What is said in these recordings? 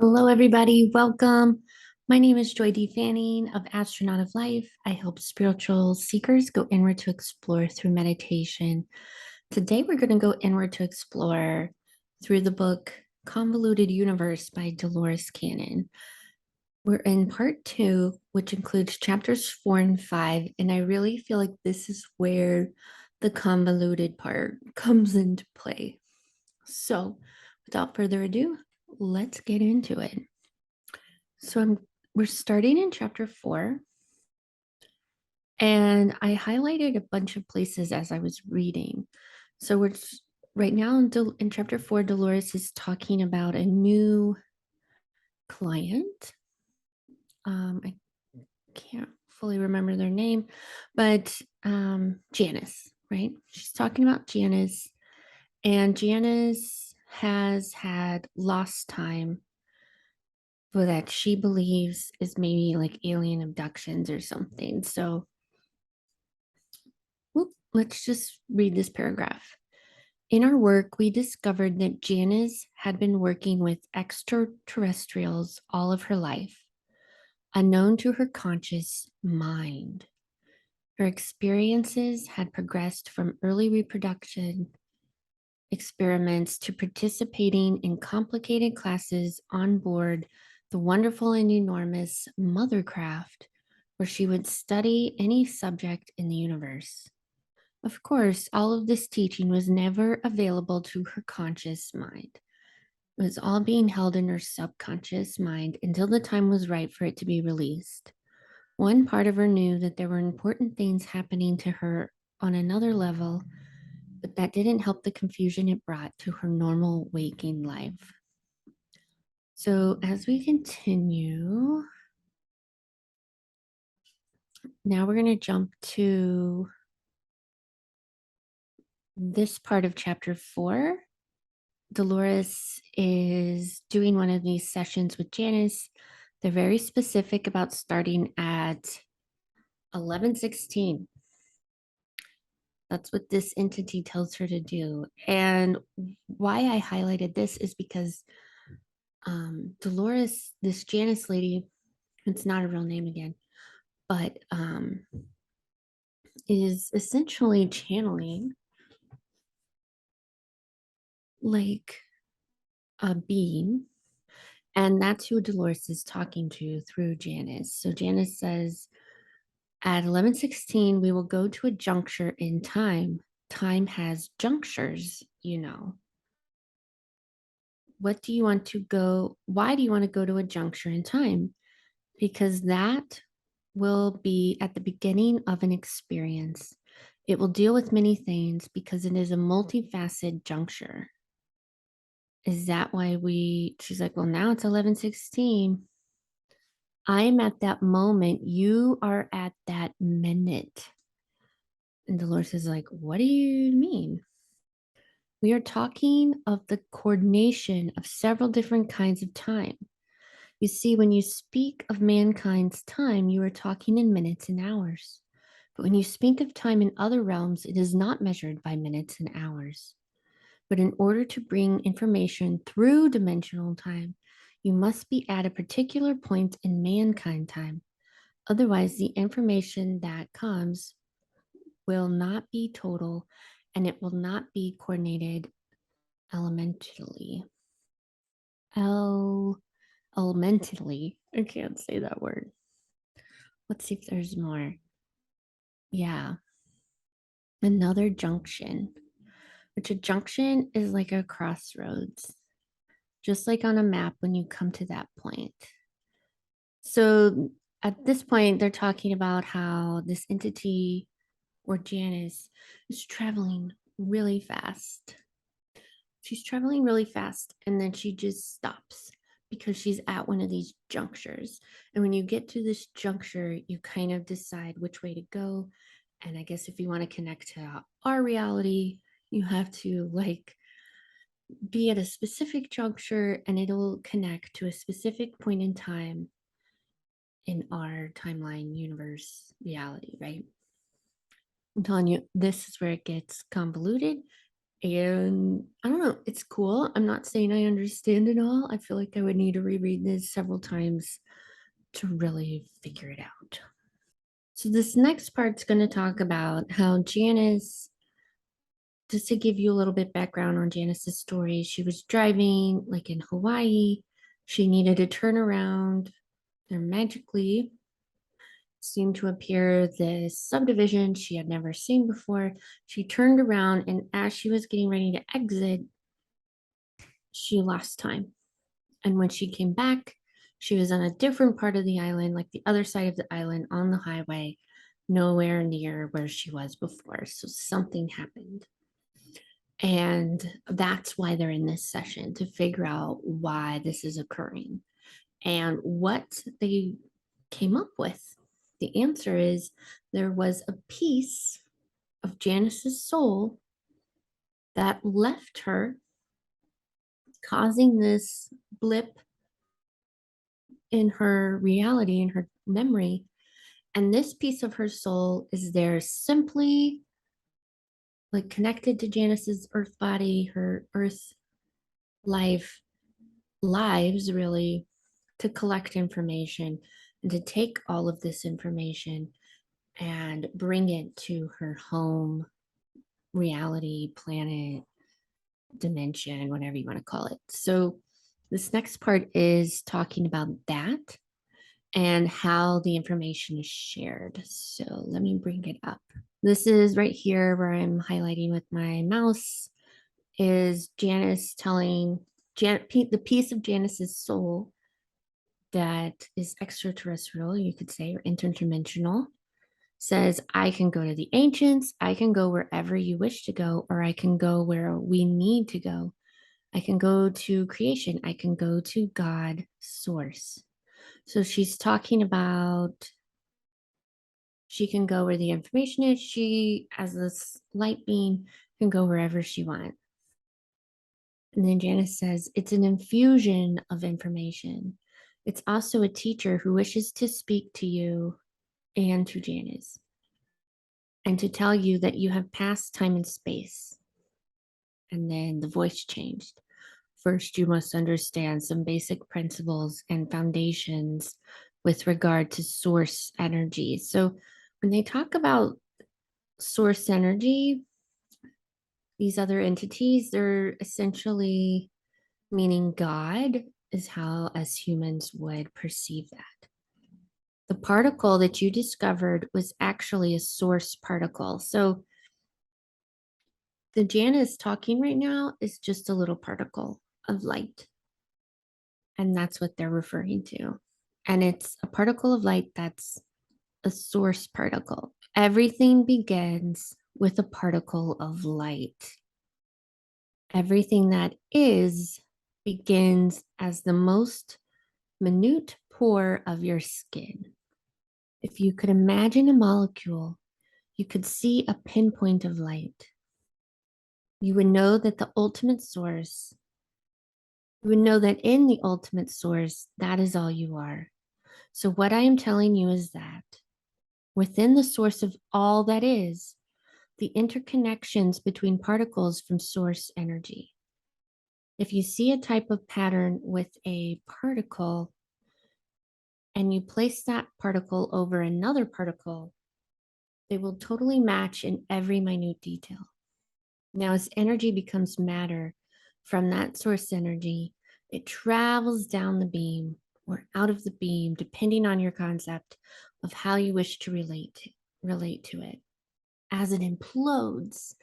Hello, everybody. Welcome. My name is Joy D. Fanning of Astronaut of Life. I help spiritual seekers go inward to explore through meditation. Today, we're going to go inward to explore through the book Convoluted Universe by Dolores Cannon. We're in part two, which includes chapters 4 and 5. And I really feel like this is where the convoluted part comes into play. So, without further ado, let's get into it. We're starting in chapter 4, and I highlighted a bunch of places as I was reading. So we're right now in chapter 4, Dolores is talking about a new client. I can't fully remember their name, but Janice, right? She's talking about Janice, and Janice has had lost time that she believes is maybe like alien abductions or something. So let's just read this paragraph. In our work, we discovered that Janice had been working with extraterrestrials all of her life, unknown to her conscious mind. Her experiences had progressed from early reproduction experiments to participating in complicated classes on board the wonderful and enormous Mothercraft, where she would study any subject in the universe. Of course, all of this teaching was never available to her conscious mind. It was all being held in her subconscious mind until the time was right for it to be released. One part of her knew that there were important things happening to her on another level, but that didn't help the confusion it brought to her normal waking life. So, as we continue, now we're going to jump to this part of chapter 4. Dolores is doing one of these sessions with Janice. They're very specific about starting at 11:16. That's what this entity tells her to do. And why I highlighted this is because Dolores, this Janice lady, it's not a real name again, but is essentially channeling like a being. And that's who Dolores is talking to through Janice. So Janice says, at 11:16, we will go to a juncture in time. Time has junctures, you know. What do you want to go? Why do you want to go to a juncture in time? Because that will be at the beginning of an experience. It will deal with many things because it is a multifaceted juncture. Is that why she's like, well, now it's 11:16. I'm at that moment. You are at that minute. And Dolores is like, what do you mean? We are talking of the coordination of several different kinds of time. You see, when you speak of mankind's time, you are talking in minutes and hours. But when you speak of time in other realms, it is not measured by minutes and hours. But in order to bring information through dimensional time, you must be at a particular point in mankind time. Otherwise, the information that comes will not be total and it will not be coordinated elementally. Elementally. I can't say that word. Let's see if there's more. Yeah. Another junction, which a junction is like a crossroads, just like on a map when you come to that point. So at this point, they're talking about how this entity or Janice is traveling really fast. She's traveling really fast and then she just stops because she's at one of these junctures. And when you get to this juncture, you kind of decide which way to go. And I guess if you want to connect to our reality, you have to like be at a specific juncture and it'll connect to a specific point in time in our timeline, universe, reality, right? I'm telling you, this is where it gets convoluted And I don't know, it's cool. I'm not saying I understand it all. I feel like I would need to reread this several times to really figure it out. So, this next part's going to talk about how Janice, just to give you a little bit background on Janice's story, she was driving like in Hawaii. She needed to turn around. There magically seemed to appear this subdivision she had never seen before. She turned around, and as she was getting ready to exit, she lost time. And when she came back, she was on a different part of the island, like the other side of the island on the highway, nowhere near where she was before. So something happened. And that's why they're in this session, to figure out why this is occurring and what they came up with. The answer is there was a piece of Janice's soul that left her, causing this blip in her reality, in her memory. And this piece of her soul is there simply like connected to Janice's earth body, her earth life, lives really, to collect information and to take all of this information and bring it to her home reality, planet, dimension, whatever you want to call it. So, this next part is talking about that and how the information is shared. So, let me bring it up. This is right here where I'm highlighting with my mouse is Janice telling the piece of Janice's soul that is extraterrestrial, you could say, or interdimensional, says, I can go to the ancients, I can go wherever you wish to go, or I can go where we need to go. I can go to creation, I can go to God, source. So she's talking about she can go where the information is. She, as this light being, can go wherever she wants. And then Janice says, it's an infusion of information. It's also a teacher who wishes to speak to you and to Janice and to tell you that you have passed time and space. And then the voice changed. First, you must understand some basic principles and foundations with regard to source energy. So, when they talk about source energy, these other entities, they're essentially meaning God, is how as humans would perceive that. The particle that you discovered was actually a source particle. So the Janice talking right now is just a little particle of light. And that's what they're referring to. And it's a particle of light that's a source particle. Everything begins with a particle of light. Everything that is begins as the most minute pore of your skin. If you could imagine a molecule, you could see a pinpoint of light. You would know that the ultimate source, you would know that in the ultimate source, that is all you are. So, what I am telling you is that within the source of all that is, the interconnections between particles from source energy. If you see a type of pattern with a particle and you place that particle over another particle, they will totally match in every minute detail. Now, as energy becomes matter from that source energy, it travels down the beam or out of the beam, depending on your concept of how you wish to relate to it. As it implodes,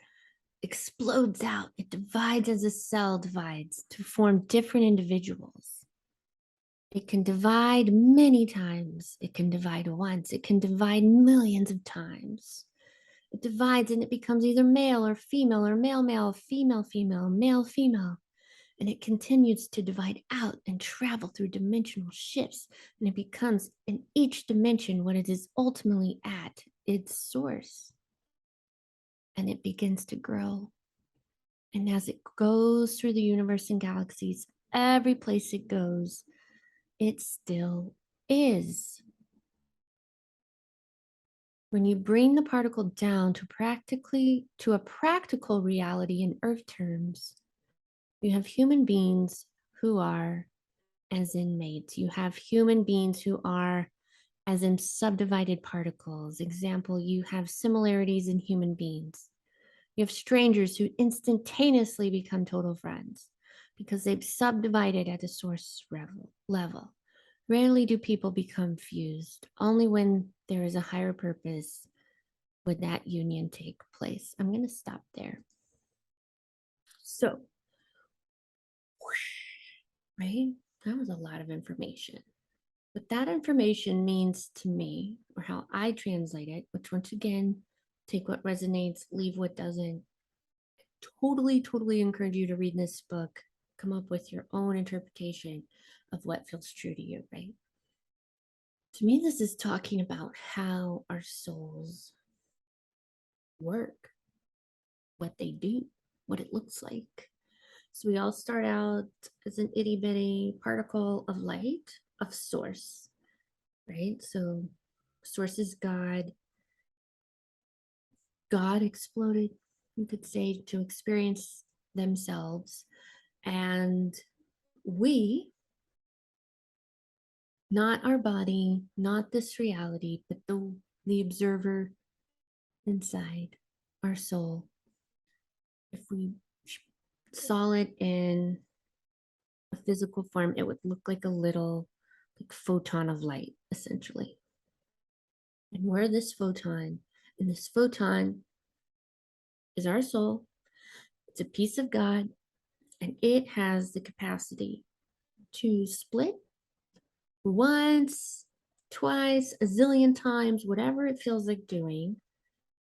explodes out, it divides as a cell divides to form different individuals. It can divide many times. It can divide once. It can divide millions of times. It divides and it becomes either male or female or male, male, female, female, male, female. And it continues to divide out and travel through dimensional shifts. And it becomes in each dimension what it is ultimately at its source. And it begins to grow. And as it goes through the universe and galaxies, every place it goes, it still is. When you bring the particle down to a practical reality in Earth terms, you have human beings who are as in mates. You have human beings who are as in subdivided particles. Example, you have similarities in human beings. You have strangers who instantaneously become total friends because they've subdivided at a source level. Rarely do people become fused, only when there is a higher purpose would that union take place. I'm going to stop there. So, right? That was a lot of information. What that information means to me, or how I translate it, which once again, take what resonates, leave what doesn't. Totally encourage you to read this book, come up with your own interpretation of what feels true to you, right? To me, this is talking about how our souls work, what they do, what it looks like. So we all start out as an itty bitty particle of light, of source, right? So source is God. God exploded, you could say, to experience themselves. And we, not our body, not this reality, but the observer inside our soul. If we saw it in a physical form, it would look like a little like photon of light, essentially. And we're this photon, and this photon is our soul. It's a piece of God, and it has the capacity to split once, twice, a zillion times, whatever it feels like doing.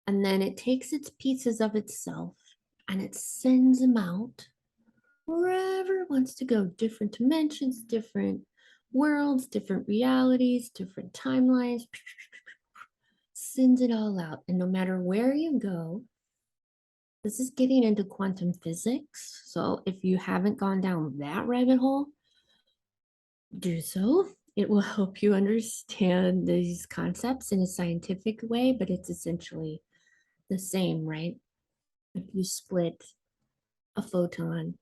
And then it takes its pieces of itself and it sends them out wherever it wants to go, different dimensions, different worlds, different realities, different timelines, sends it all out. And no matter where you go, this is getting into quantum physics. So if you haven't gone down that rabbit hole, do so. It will help you understand these concepts in a scientific way, but it's essentially the same, right? If you split a photon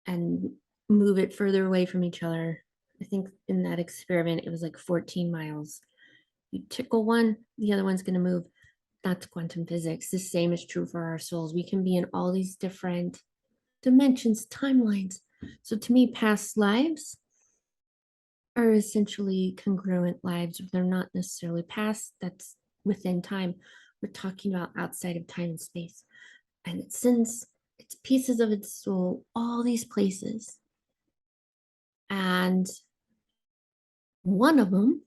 and move it further away from each other, I think in that experiment, it was like 14 miles. You tickle one, the other one's going to move. That's quantum physics. The same is true for our souls. We can be in all these different dimensions, timelines. So to me, past lives are essentially congruent lives. They're not necessarily past, that's within time. We're talking about outside of time and space. And it sends its pieces of its soul all these places. And one of them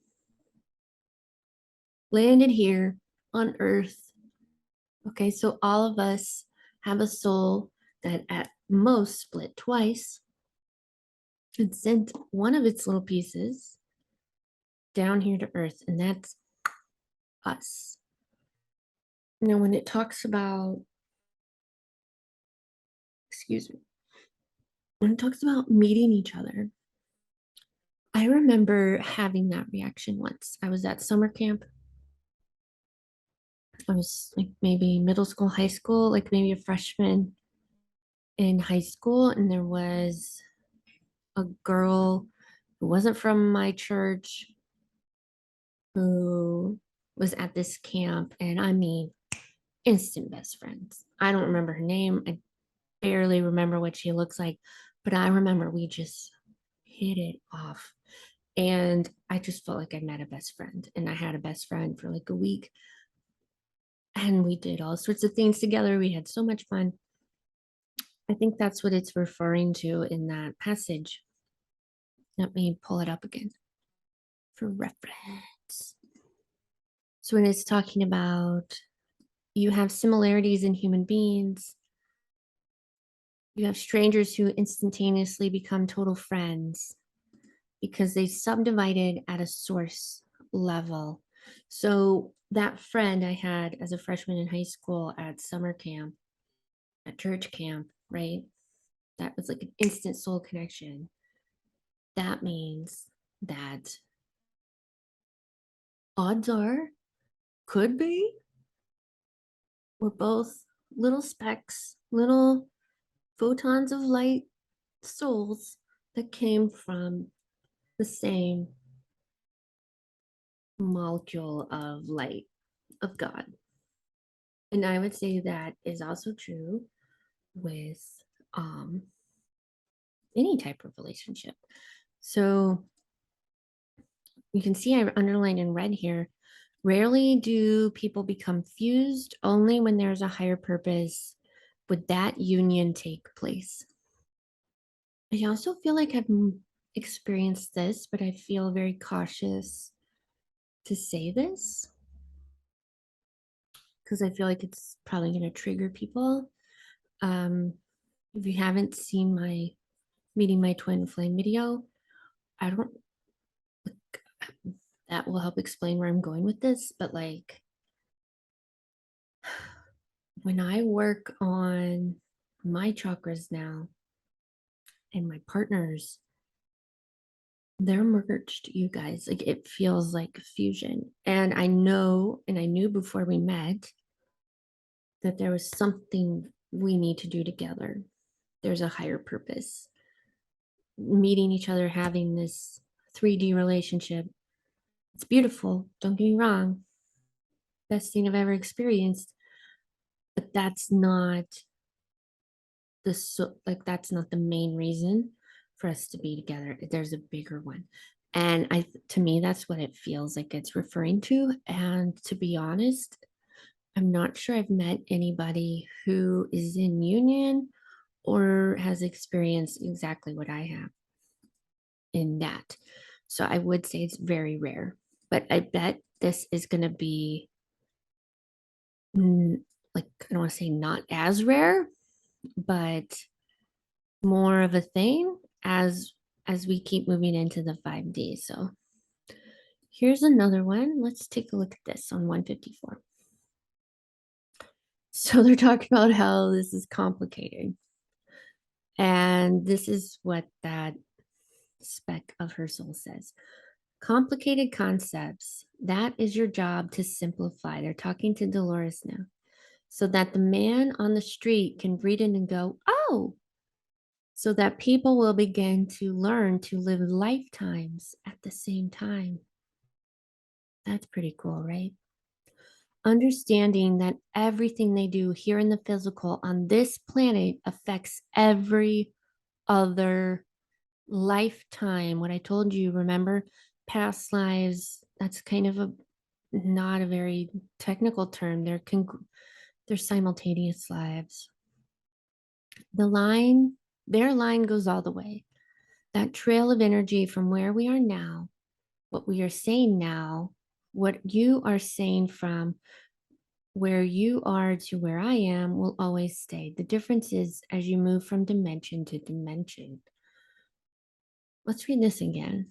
landed here on Earth. Okay, so all of us have a soul that at most split twice and sent one of its little pieces down here to Earth, and that's us. Now, when it talks about, excuse me, when it talks about meeting each other, I remember having that reaction once. I was at summer camp. I was like maybe middle school, high school, like maybe a freshman in high school, and there was a girl who wasn't from my church who was at this camp, and I mean, instant best friends. I don't remember her name. I barely remember what she looks like, but I remember we just hit it off. And I just felt like I met a best friend, and I had a best friend for like a week. And we did all sorts of things together. We had so much fun. I think that's what it's referring to in that passage. Let me pull it up again for reference. So when it's talking about you have similarities in human beings, you have strangers who instantaneously become total friends because they subdivided at a source level. So that friend I had as a freshman in high school at summer camp, at church camp, right? That was like an instant soul connection. That means that odds are Could be. We're both little specks, little photons of light souls that came from the same molecule of light of God. And I would say that is also true with um, any type of relationship. So you can see I underlined in red here. Rarely do people become fused, only when there's a higher purpose would that union take place. I also feel like I've experienced this, but I feel very cautious to say this because I feel like it's probably going to trigger people. Um, if you haven't seen my meeting my twin flame video, I don't, that will help explain where I'm going with this. But like when I work on my chakras now and my partners, they're merged, you guys. Like it feels like fusion. And I know, and I knew before we met that there was something we need to do together. There's a higher purpose. Meeting each other, having this 3D relationship. It's beautiful. Don't get me wrong. Best thing I've ever experienced. But that's not that's not the main reason for us to be together. There's a bigger one. And to me, that's what it feels like it's referring to. And to be honest, I'm not sure I've met anybody who is in union or has experienced exactly what I have in that. So I would say it's very rare, but I bet this is going to be like, I don't want to say not as rare, but more of a thing as we keep moving into the 5D. So here's another one. Let's take a look at this on 154. So they're talking about how this is complicated. And this is what that spec of her soul says. Complicated concepts, that is your job to simplify. They're talking to Dolores now. So that the man on the street can read it and go, oh, so that people will begin to learn to live lifetimes at the same time. That's pretty cool, right? Understanding that everything they do here in the physical on this planet affects every other lifetime. What I told you, remember? Past lives, that's kind of a not a very technical term. They're simultaneous lives. The line, their line goes all the way. That trail of energy from where we are now, what we are saying now, what you are saying from where you are to where I am will always stay. The difference is as you move from dimension to dimension. Let's read this again.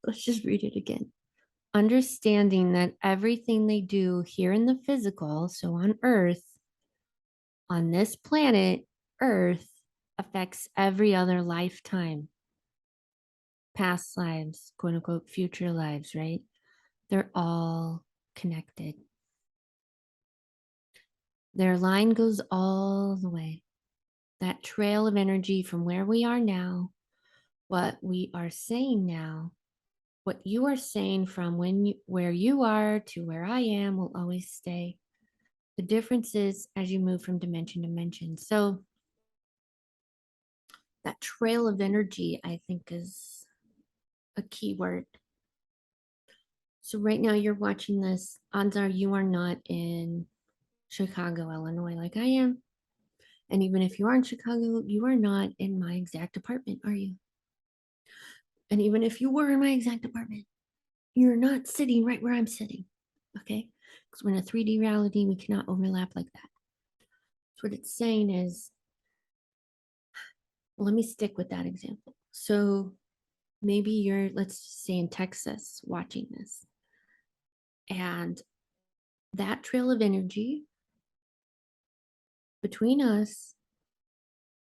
Let's just read it again. Understanding that everything they do here in the physical, so on Earth, on this planet, Earth, affects every other lifetime, past lives, quote unquote, future lives, right? They're all connected. Their line goes all the way. That trail of energy from where we are now, what we are saying now, what you are saying from where you are to where I am will always stay. The difference is as you move from dimension to dimension. So that trail of energy, I think, is a key word. So right now you're watching this. Odds are you are not in Chicago, Illinois, like I am. And even if you are in Chicago, you are not in my exact apartment, are you? And even if you were in my exact apartment, you're not sitting right where I'm sitting. Okay? Because we're in a 3D reality, we cannot overlap like that. So what it's saying is, well, let me stick with that example. So maybe you're, let's say in Texas, watching this. And that trail of energy between us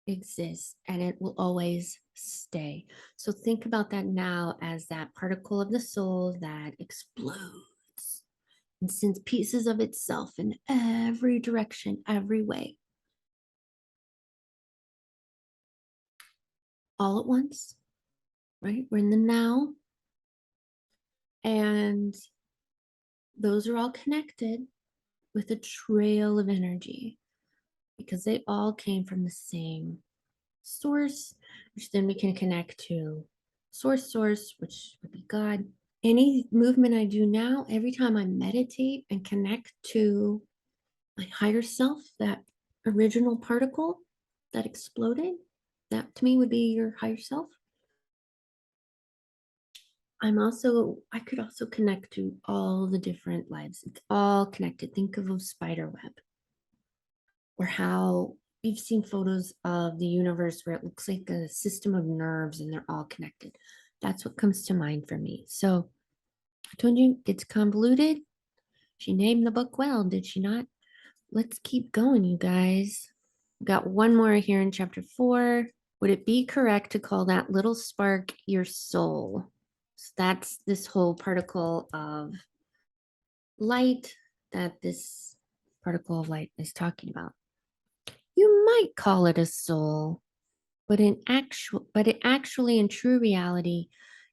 exists and it will always stay. So think about that now as that particle of the soul that explodes. and sends pieces of itself in every direction, every way, all at once, right? We're in the now, and those are all connected with a trail of energy because they all came from the same source, which then we can connect to source, which would be God. Any movement I do now, every time I meditate and connect to my higher self, that original particle that exploded, that to me would be your higher self. I could also connect to all the different lives. It's all connected. Think of a spider web, or how you've seen photos of the universe where it looks like a system of nerves and they're all connected. That's what comes to mind for me. So I told you it's convoluted. She named the book well, did she not? Let's keep going, you guys. We've got one more here in chapter 4. Would it be correct to call that little spark your soul? So that's this whole particle of light that this particle of light is talking about. You might call it a soul, but actually in true reality,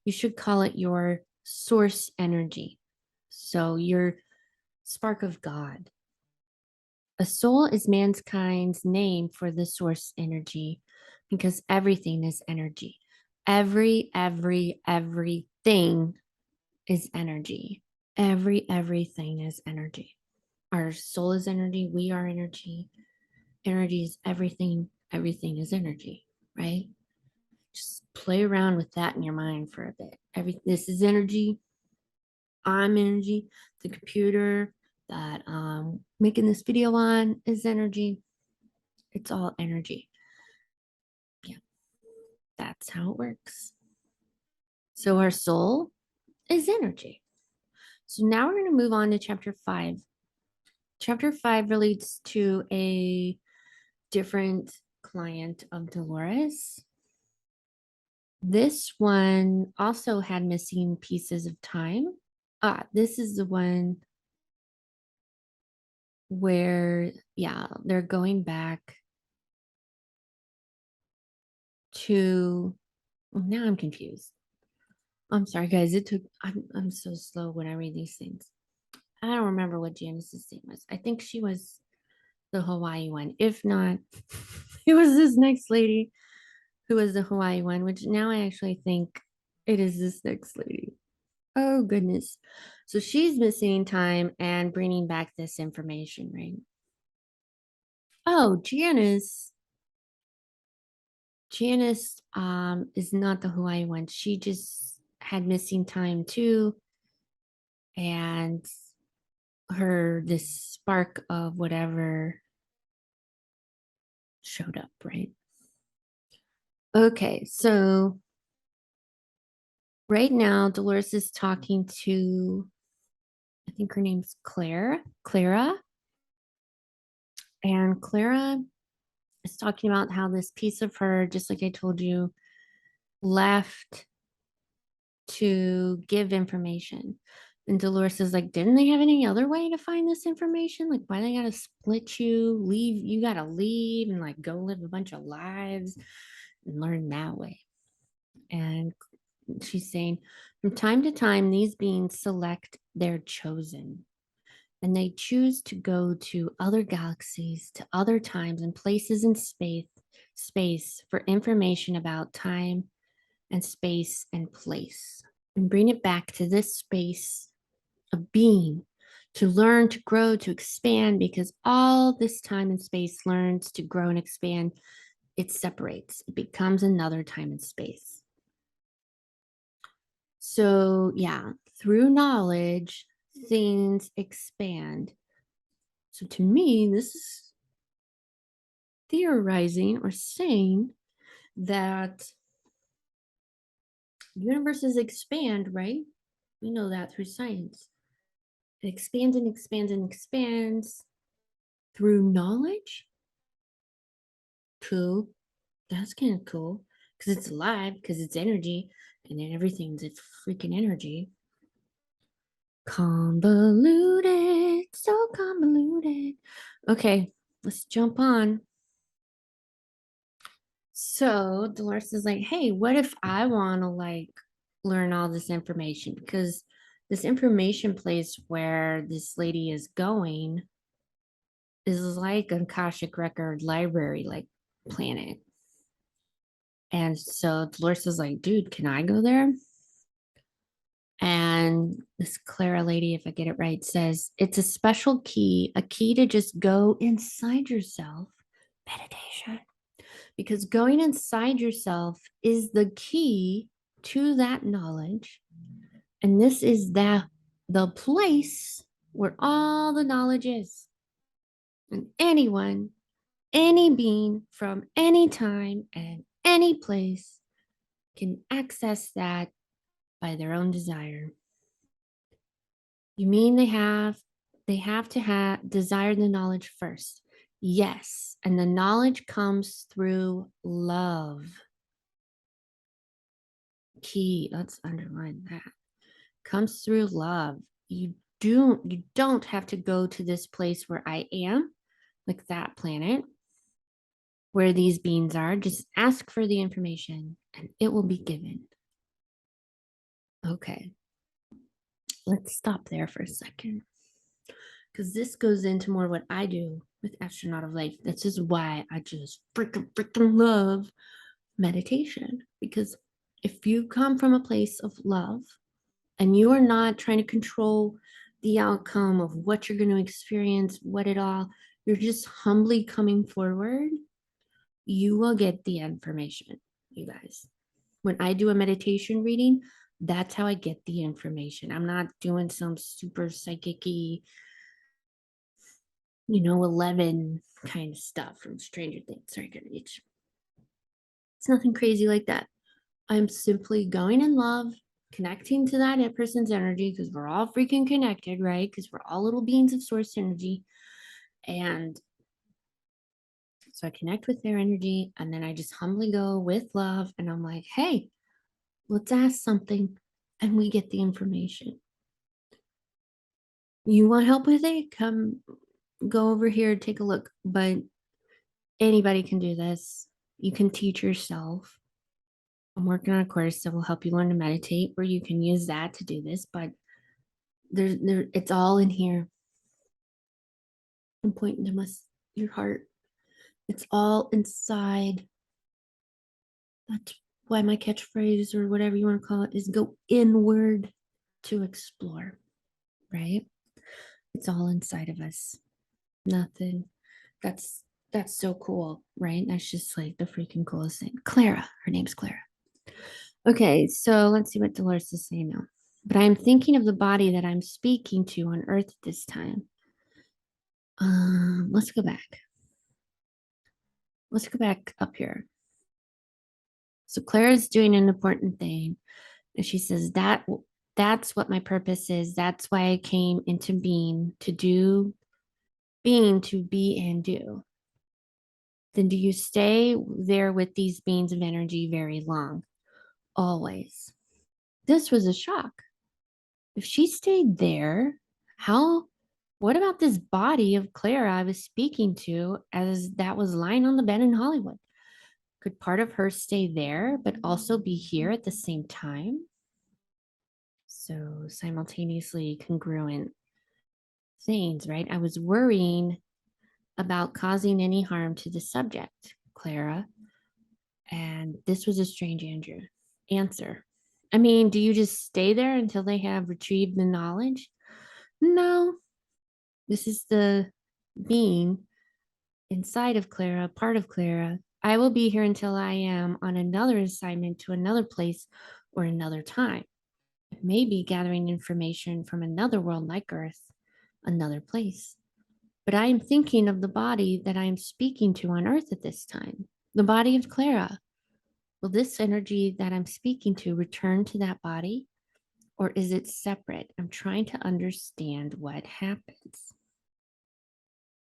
you should call it your source energy. So your spark of God. A soul is mankind's name for the source energy because everything is energy. Everything is energy. Everything is energy. Our soul is energy. We are energy. Energy is everything. Everything is energy, right? Just play around with that in your mind for a bit. This is energy. I'm energy. The computer that I'm making this video on is energy. It's all energy. Yeah, that's how it works. So our soul is energy. So now we're going to move on to chapter 5. Chapter 5 relates to a different client of Dolores. This one also had missing pieces of time. This is the one where, yeah, they're going back to, well, now I'm confused. I'm sorry, guys. I'm so slow when I read these things. I don't remember what Janice's name was. I think she was the Hawaii one. If not, it was this next lady who was the Hawaii one, which now I actually think it is this next lady. Oh, goodness. So she's missing time and bringing back this information, right? Oh, Janice. Janice is not the Hawaii one. She just had missing time too. And this spark of whatever showed up, right? Okay, so right now Dolores is talking to, I think her name's Clara, and Clara is talking about how this piece of her, just like I told you, left to give information. And Dolores is like, didn't they have any other way to find this information? Like, why they gotta split you, leave, you gotta leave and like go live a bunch of lives and learn that way. And she's saying, from time to time, these beings select their chosen, and they choose to go to other galaxies, to other times and places in space for information about time and space and place, and bring it back to this space of being to learn, to grow, to expand, because all this time and space learns to grow and expand. It separates, it becomes another time and space. So, yeah, through knowledge, things expand. So, to me, this is theorizing or saying that universes expand, right? We know that through science. It expands and expands and expands through knowledge. Cool. That's kind of cool because it's alive, because it's energy, and then everything's a freaking energy. Convoluted, so convoluted. Okay, let's jump on. So Dolores is like, hey, what if I want to learn all this information? Because this information place where this lady is going is like an Akashic record library, like planet. And so Dolores is like, dude, can I go there? And this Clara lady, if I get it right, says it's a special key, a key to just go inside yourself. Meditation. Because going inside yourself is the key to that knowledge. And this is the place where all the knowledge is. And anyone, any being from any time and any place can access that by their own desire. You mean they have to have desire the knowledge first? Yes, and the knowledge comes through love. Key, let's underline that. Comes through love. You don't have to go to this place where I am, like that planet where these beings are. Just ask for the information and it will be given. Okay, let's stop there for a second, because this goes into more what I do with Astronaut of Life. This is why I just freaking love meditation. Because if you come from a place of love and you are not trying to control the outcome of what you're going to experience, what it all, you're just humbly coming forward, you will get the information, you guys. When I do a meditation reading, that's how I get the information. I'm not doing some super psychic 11 kind of stuff from Stranger Things. Sorry, good reach. It's nothing crazy like that. I'm simply going in love, connecting to that person's energy, because we're all freaking connected, right? Because we're all little beings of source energy. And so I connect with their energy, and then I just humbly go with love. And I'm like, hey, let's ask something. And we get the information. You want help with it? Come go over here, take a look. But anybody can do this. You can teach yourself. I'm working on a course that will help you learn to meditate, where you can use that to do this. But it's all in here. I'm pointing to your heart. It's all inside. That's why my catchphrase, or whatever you want to call it, is go inward to explore, right? It's all inside of us. Nothing. That's that's so cool, right? That's just like the freaking coolest thing. Clara, her name's Clara. Okay, so let's see what Dolores is saying now. But I'm thinking of the body that I'm speaking to on Earth at this time. Let's go back. Let's go back up here. So Clara's doing an important thing, and she says that's what my purpose is. That's why I came into being, to be and do. Then do you stay there with these beings of energy very long? Always. This was a shock. If she stayed there, what about this body of Clara I was speaking to, as that was lying on the bed in Hollywood? Could part of her stay there, but also be here at the same time? So simultaneously congruent things, right? I was worrying about causing any harm to the subject, Clara. And this was a strange answer. I mean, do you just stay there until they have retrieved the knowledge? No. This is the being inside of Clara, part of Clara. I will be here until I am on another assignment to another place or another time. Maybe gathering information from another world like Earth, another place. But I am thinking of the body that I am speaking to on Earth at this time, the body of Clara. Will this energy that I'm speaking to return to that body, or is it separate? I'm trying to understand what happens.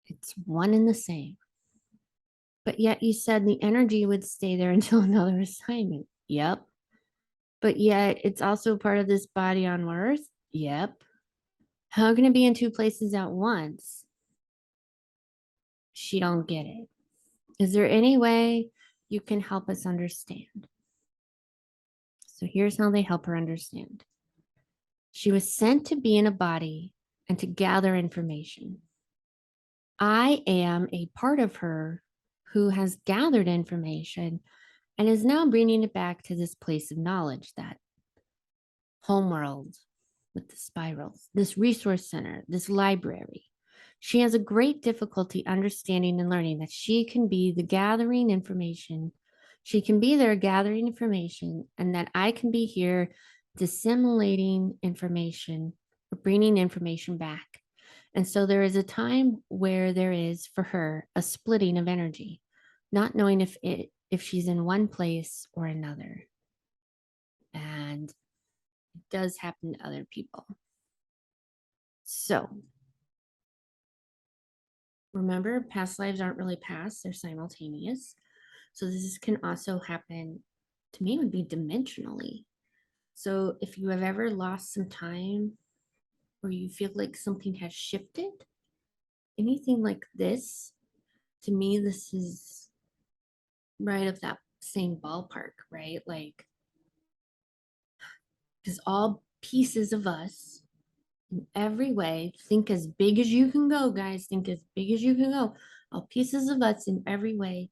It's one and the same. But yet you said the energy would stay there until another assignment. Yep. But yet it's also part of this body on Earth. Yep. How can it be in two places at once? She don't get it. Is there any way you can help us understand? So here's how they help her understand. She was sent to be in a body and to gather information. I am a part of her who has gathered information and is now bringing it back to this place of knowledge, that homeworld with the spirals, this resource center, this library. She has a great difficulty understanding and learning that she can be the gathering information. She can be there gathering information, and that I can be here disseminating information or bringing information back. And so there is a time where there is for her a splitting of energy, not knowing if she's in one place or another. And it does happen to other people. So remember, past lives aren't really past, they're simultaneous. So this can also happen, to me, would be dimensionally. So if you have ever lost some time or you feel like something has shifted, anything like this, to me, this is right of that same ballpark, right? Like, because all pieces of us in every way, think as big as you can go, guys, think as big as you can go. All pieces of us in every way,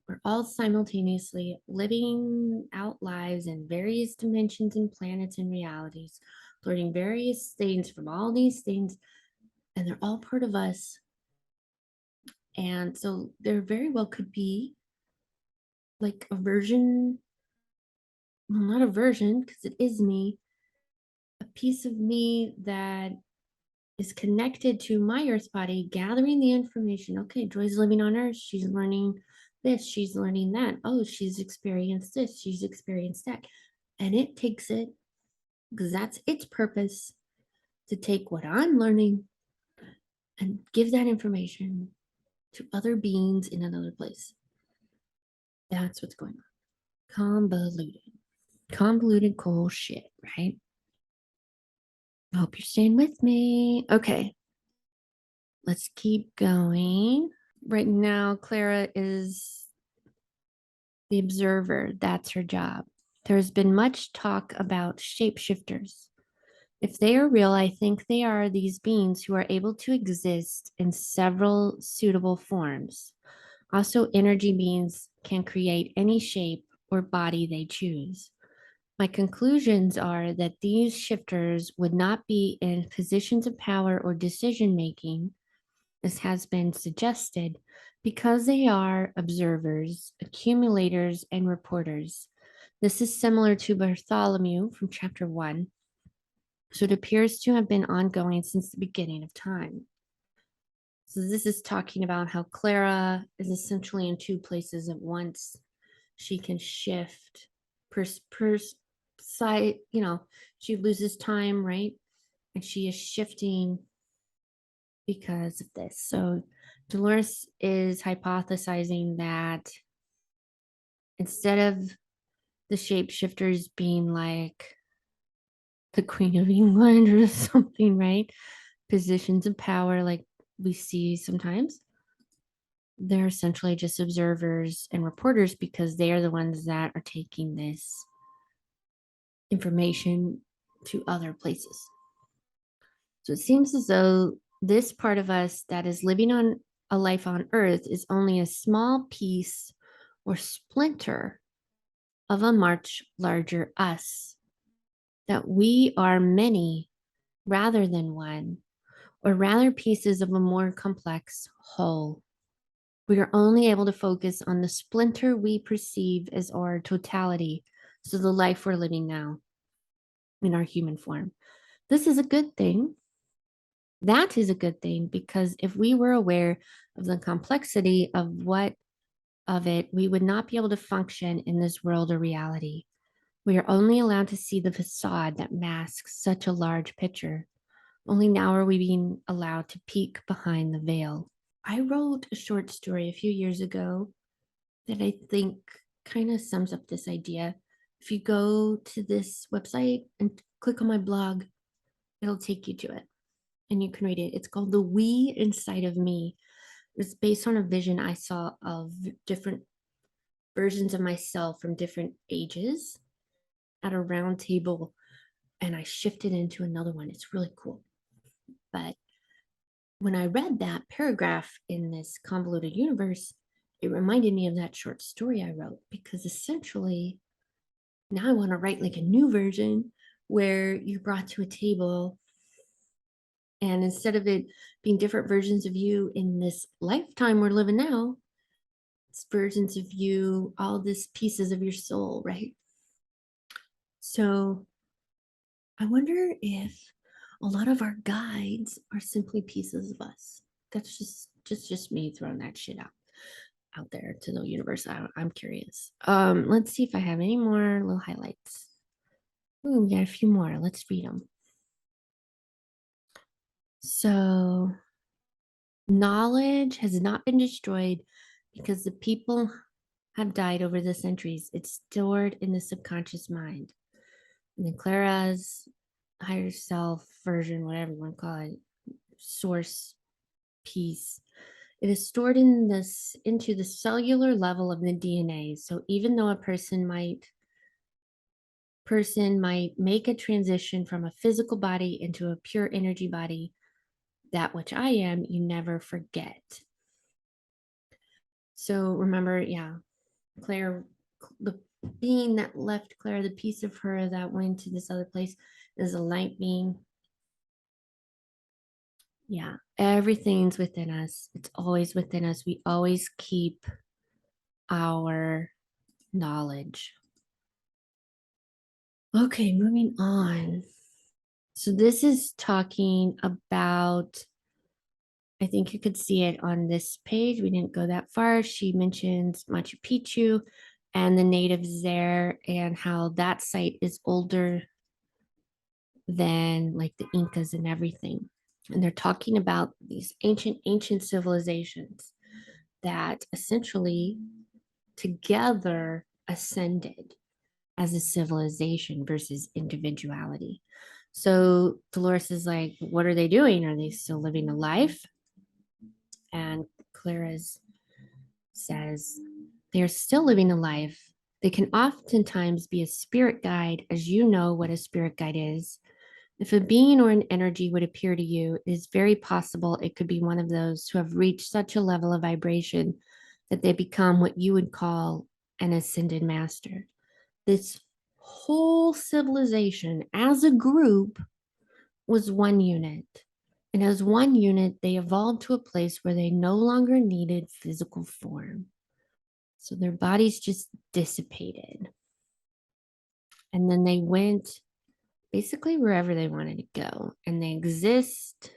we're all simultaneously living out lives in various dimensions and planets and realities, learning various things from all these things, and they're all part of us. And so there very well could be like a version, well, not a version, because it is me, a piece of me that is connected to my earth body, gathering the information. Okay, Joy's living on earth. She's learning this, she's learning that. Oh, she's experienced this, she's experienced that. And it takes it, because that's its purpose, to take what I'm learning and give that information to other beings in another place. That's what's going on. Convoluted. Convoluted cool shit, right? I hope you're staying with me. Okay, let's keep going. Right now, Clara is the observer. That's her job. There's been much talk about shapeshifters. If they are real, I think they are these beings who are able to exist in several suitable forms. Also, energy beings can create any shape or body they choose. My conclusions are that these shifters would not be in positions of power or decision making, as has been suggested, because they are observers, accumulators, and reporters. This is similar to Bartholomew from chapter 1. So it appears to have been ongoing since the beginning of time. So this is talking about how Clara is essentially in two places at once. She can shift per side, she loses time, right? And she is shifting because of this. So Dolores is hypothesizing that instead of the shapeshifters being like the Queen of England or something, right? Positions of power like we see sometimes, they're essentially just observers and reporters because they are the ones that are taking this information to other places. So it seems as though this part of us that is living on a life on Earth is only a small piece or splinter of a much larger us, that we are many rather than one, or rather pieces of a more complex whole. We are only able to focus on the splinter we perceive as our totality, so the life we're living now in our human form. This is a good thing. That is a good thing, because if we were aware of the complexity of what of it, we would not be able to function in this world or reality. We are only allowed to see the facade that masks such a large picture. Only now are we being allowed to peek behind the veil. I wrote a short story a few years ago that I think kind of sums up this idea. If you go to this website and click on my blog, it'll take you to it. and you can read it. It's called The We Inside of Me. It's based on a vision I saw of different versions of myself from different ages at a round table, and I shifted into another one. It's really cool. But when I read that paragraph in this convoluted universe, it reminded me of that short story I wrote, because essentially now I want to write like a new version where you're brought to a table, and instead of it being different versions of you in this lifetime we're living now, it's versions of you, all these pieces of your soul, right? So I wonder if a lot of our guides are simply pieces of us. That's just me throwing that shit out there to the universe. I'm curious. Let's see if I have any more little highlights. Ooh, we got a few more. Let's read them. So, knowledge has not been destroyed because the people have died over the centuries. It's stored in the subconscious mind. And then Clara's higher self version, whatever you want to call it, source piece. It is stored in this into the cellular level of the DNA. So even though a person might make a transition from a physical body into a pure energy body, that which I am, you never forget. So remember, yeah, Claire, the being that left Claire, the piece of her that went to this other place, is a light being. Yeah, everything's within us. It's always within us. We always keep our knowledge. Okay, moving on. So this is talking about, I think you could see it on this page. We didn't go that far. She mentions Machu Picchu and the natives there, and how that site is older than like the Incas and everything. And they're talking about these ancient civilizations that essentially together ascended as a civilization versus individuality. So Dolores is like, what are they doing? Are they still living a life? And Clara's says, they're still living a life. They can oftentimes be a spirit guide, as you know what a spirit guide is. If a being or an energy would appear to you, it is very possible it could be one of those who have reached such a level of vibration that they become what you would call an ascended master. This whole civilization as a group was one unit. And as one unit, they evolved to a place where they no longer needed physical form. So their bodies just dissipated. And then they went basically wherever they wanted to go. And they exist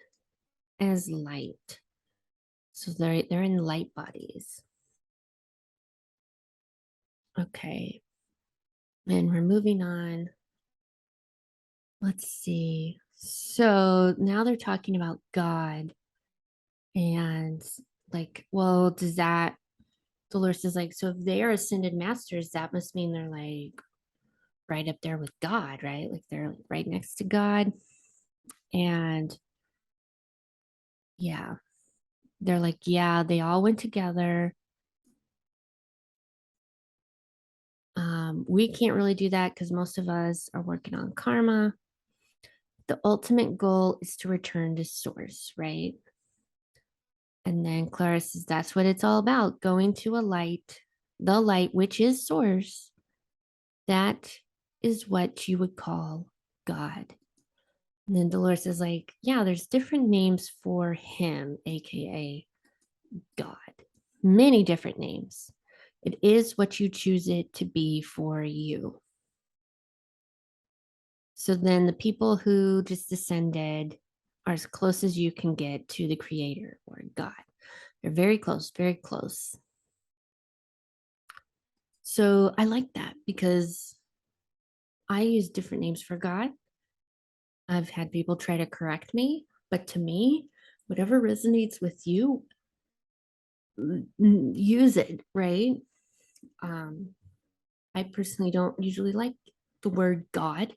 as light. So they're in light bodies. Okay. And we're moving on. Let's see. So now they're talking about God, and like, well, does that, Dolores is like, so if they are ascended masters, that must mean they're like right up there with God, right? Like they're like right next to God. And yeah, they're like, yeah, they all went together. We can't really do that because most of us are working on karma. The ultimate goal is to return to source, right? And then Clara says that's what it's all about, going to a light, the light, which is source. That is what you would call God. And then Dolores is like, yeah, there's different names for him, AKA God, many different names. It is what you choose it to be for you. So then the people who just descended are as close as you can get to the creator or God. They're very close, very close. So I like that because I use different names for God. I've had people try to correct me, but to me, whatever resonates with you, use it, right? Um, I personally don't usually like the word God.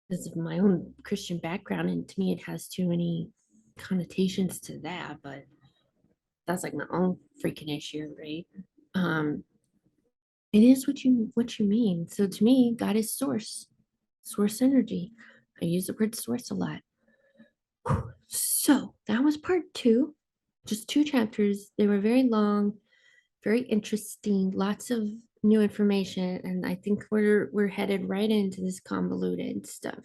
because of my own Christian background, and to me, it has too many connotations to that. But that's like my own freaking issue, right? Um, it is what you mean. So to me, God is source, source energy. I use the word source a lot. So that was part two, just two chapters. They were very long, very interesting, lots of new information, and I think we're headed right into this convoluted stuff.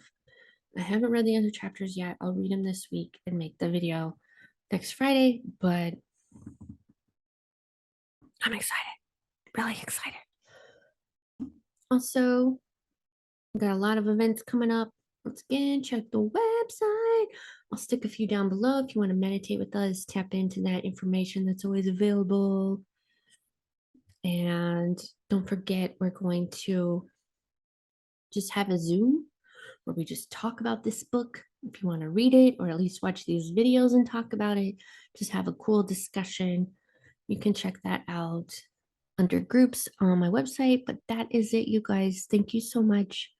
I haven't read the other chapters yet. I'll read them this week and make the video next Friday, but I'm excited, really excited. Also, we got a lot of events coming up. Once again, check the website. I'll stick a few down below if you want to meditate with us, tap into that information that's always available. And don't forget, we're going to just have a Zoom where we just talk about this book. If you want to read it or at least watch these videos and talk about it, just have a cool discussion. You can check that out under groups on my website. But that is it, you guys. Thank you so much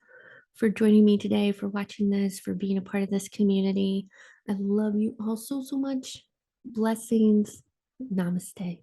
for joining me today, for watching this, for being a part of this community. I love you all so, so much. Blessings. Namaste.